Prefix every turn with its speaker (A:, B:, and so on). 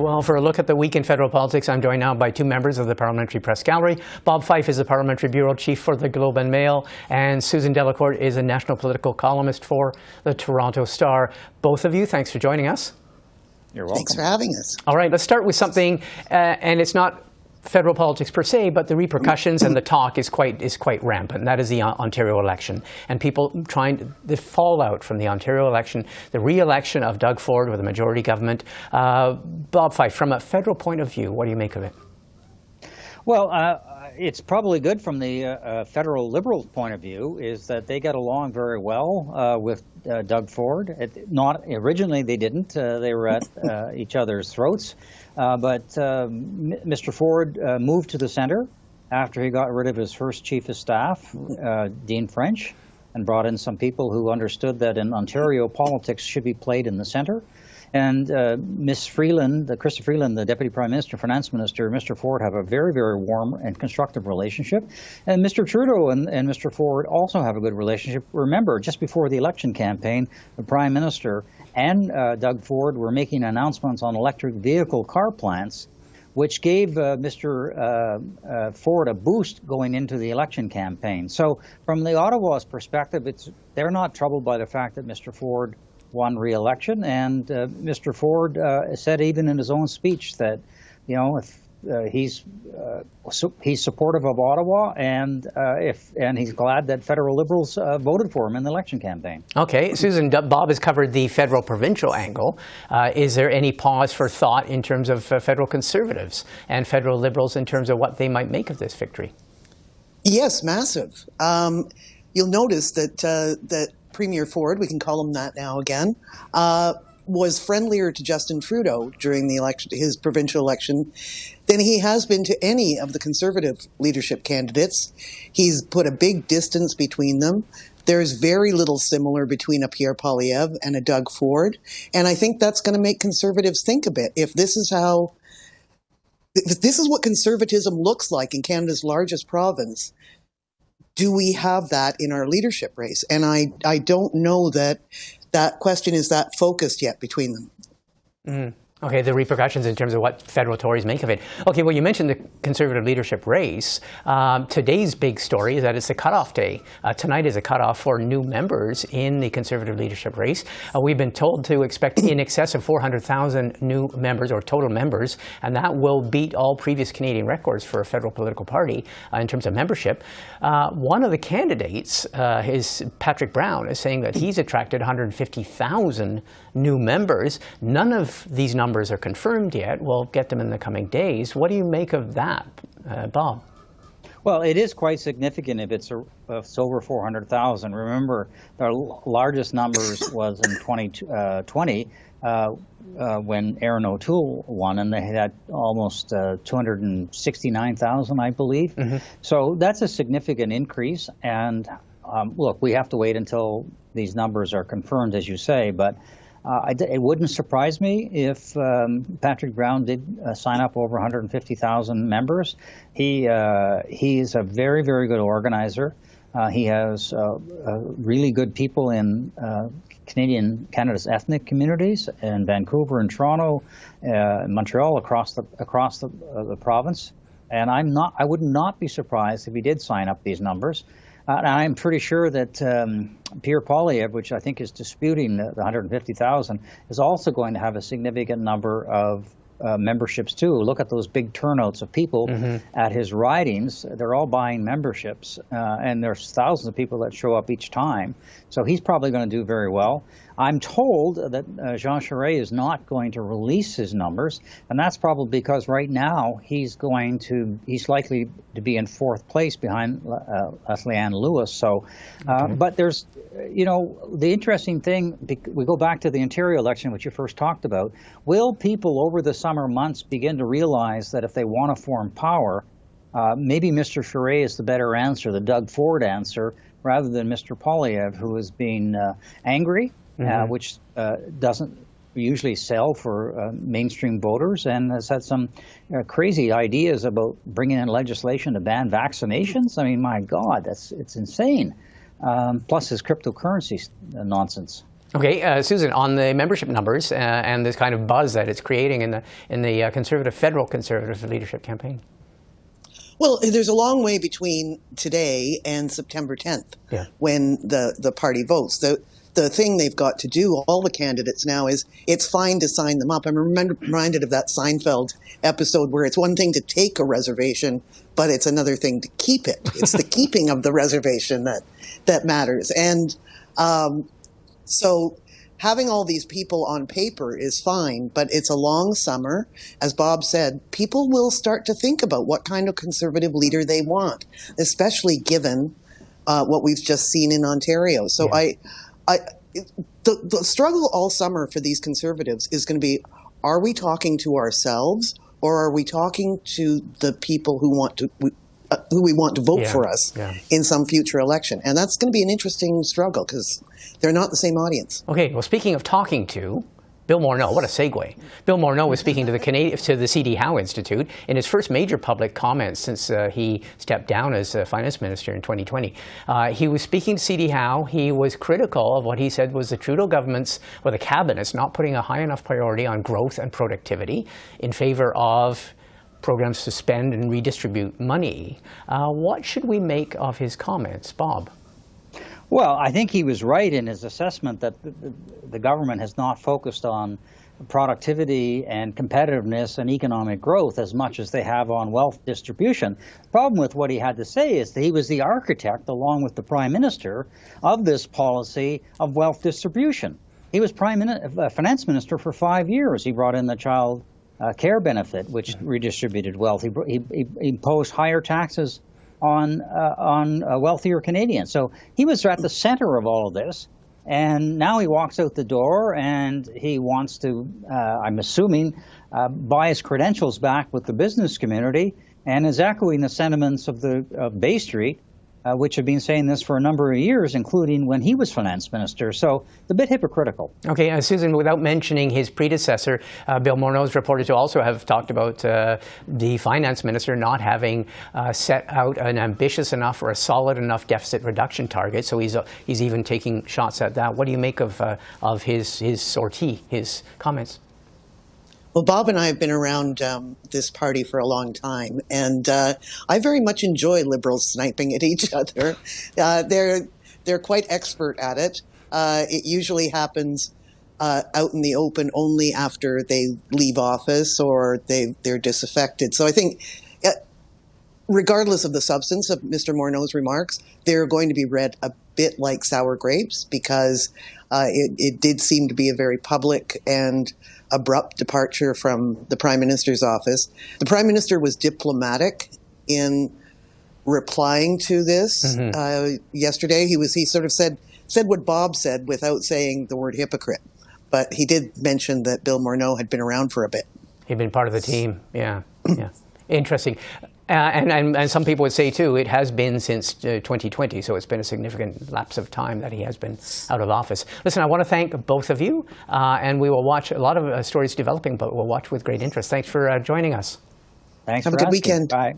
A: Well, for a look at the week in federal politics, I'm joined now by two members of the Parliamentary Press Gallery. Bob Fife is the Parliamentary Bureau Chief for the Globe and Mail, and Susan Delacourt is a national political columnist for the Toronto Star. Both of you, thanks for joining us.
B: You're welcome.
C: Thanks for having us.
A: All right, let's start with something, and it's not federal politics per se, but the repercussions and the talk is quite rampant. That is the Ontario election, and people the fallout from the Ontario election, the re-election of Doug Ford with a majority government. Bob Fife, from a federal point of view, what do you make of it?
B: Well, it's probably good from the federal Liberals' point of view, is that they got along very well with Doug Ford. Originally they didn't. They were at each other's throats. But Mr. Ford moved to the centre after he got rid of his first chief of staff, Dean French, and brought in some people who understood that in Ontario politics should be played in the centre. And Ms. Freeland, Chrystia Freeland, the Deputy Prime Minister, Finance Minister, Mr. Ford have a very, very warm and constructive relationship. And Mr. Trudeau and Mr. Ford also have a good relationship. Remember, just before the election campaign, the Prime Minister and Doug Ford were making announcements on electric vehicle car plants, which gave Mr. Ford a boost going into the election campaign. So from the Ottawa's perspective, they're not troubled by the fact that Mr. Ford won re-election, and Mr. Ford said even in his own speech that, you know, if he's supportive of Ottawa, and he's glad that federal Liberals voted for him in the election campaign.
A: Okay, Susan, Bob has covered the federal provincial angle. Is there any pause for thought in terms of federal Conservatives and federal Liberals in terms of what they might make of this victory?
C: Yes, massive. You'll notice that Premier Ford, we can call him that now again, was friendlier to Justin Trudeau during the election, his provincial election, than he has been to any of the Conservative leadership candidates. He's put a big distance between them. There's very little similar between a Pierre Poilievre and a Doug Ford, and I think that's going to make Conservatives think a bit. If this is what conservatism looks like in Canada's largest province, do we have that in our leadership race? And I don't know that question is that focused yet between them.
A: Mm. Okay, the repercussions in terms of what federal Tories make of it. Okay, well, you mentioned the Conservative leadership race. Today's big story is that it's a cutoff day. Tonight is a cutoff for new members in the Conservative leadership race. We've been told to expect in excess of 400,000 new members, or total members, and that will beat all previous Canadian records for a federal political party in terms of membership. One of the candidates, Patrick Brown, is saying that he's attracted 150,000 new members. None of these numbers are confirmed yet. We'll get them in the coming days. What do you make of that, Bob?
B: Well, it is quite significant if it's over 400,000. Remember, the largest numbers was in 2020 when Aaron O'Toole won, and they had almost 269,000, I believe. Mm-hmm. So that's a significant increase. And look, we have to wait until these numbers are confirmed, as you say, but it wouldn't surprise me if Patrick Brown did sign up over 150,000 members. He is a very, very good organizer. He has really good people in Canada's ethnic communities in Vancouver and Toronto, Montreal, across the province. And I would not be surprised if he did sign up these numbers. I'm pretty sure that Pierre Poilievre, which I think is disputing the 150,000, is also going to have a significant number of memberships too. Look at those big turnouts of people at his ridings. They're all buying memberships, and there's thousands of people that show up each time. So he's probably going to do very well. I'm told that Jean Charest is not going to release his numbers, and that's probably because right now he's likely to be in fourth place behind Leanne Lewis. So, but there's, the interesting thing, we go back to the Ontario election, which you first talked about. Will people over the summer months begin to realize that if they want to form power, maybe Mr. Charest is the better answer, the Doug Ford answer, rather than Mr. Poilievre, who is being angry, which doesn't usually sell for mainstream voters, and has had some crazy ideas about bringing in legislation to ban vaccinations. I mean, my God, it's insane. Plus his cryptocurrency nonsense.
A: Okay, Susan, on the membership numbers and this kind of buzz that it's creating in the federal conservative leadership campaign.
C: Well, there's a long way between today and September 10th, when the party votes. The thing they've got to do, all the candidates now, is it's fine to sign them up. I'm reminded of that Seinfeld episode where it's one thing to take a reservation, but it's another thing to keep it. It's the keeping of the reservation that matters. And so having all these people on paper is fine, but it's a long summer. As Bob said, people will start to think about what kind of conservative leader they want, especially given what we've just seen in Ontario. So the struggle all summer for these conservatives is going to be, are we talking to ourselves, or are we talking to the people who we want to vote for us in some future election? And that's going to be an interesting struggle because they're not the same audience.
A: Okay, well, speaking of talking to, Bill Morneau, what a segue. Bill Morneau was speaking to the C.D. Howe Institute in his first major public comments since he stepped down as finance minister in 2020. He was speaking to C.D. Howe. He was critical of what he said was the Trudeau government's, or the cabinet's, not putting a high enough priority on growth and productivity in favor of programs to spend and redistribute money. What should we make of his comments, Bob?
B: Well, I think he was right in his assessment that the government has not focused on productivity and competitiveness and economic growth as much as they have on wealth distribution. The problem with what he had to say is that he was the architect, along with the Prime Minister, of this policy of wealth distribution. He was finance minister for 5 years. He brought in the child care benefit, which redistributed wealth. He imposed higher taxes on wealthier Canadians. So he was at the center of all of this, and now he walks out the door and he wants to, I'm assuming, buy his credentials back with the business community, and is echoing the sentiments of Bay Street, which have been saying this for a number of years, including when he was finance minister. So it's a bit hypocritical. Okay,
A: Susan, without mentioning his predecessor, Bill Morneau is reported to also have talked about the finance minister not having set out an ambitious enough or a solid enough deficit reduction target. So he's even taking shots at that. What do you make of his sortie, his comments?
C: Well, Bob and I have been around this party for a long time, and I very much enjoy Liberals sniping at each other. They're quite expert at it. It usually happens out in the open only after they leave office or they're disaffected. So I think, regardless of the substance of Mr. Morneau's remarks, they're going to be read a bit like sour grapes, because it did seem to be a very public and abrupt departure from the Prime Minister's office. The Prime Minister was diplomatic in replying to this yesterday. He sort of said what Bob said without saying the word hypocrite. But he did mention that Bill Morneau had been around for a bit.
A: He'd been part of the team, yeah. Interesting. And some people would say, too, it has been since 2020, so it's been a significant lapse of time that he has been out of office. Listen, I want to thank both of you, and we will watch a lot of stories developing, but we'll watch with great interest. Thanks for joining us.
B: Thanks.
C: Have a good weekend.
B: Bye.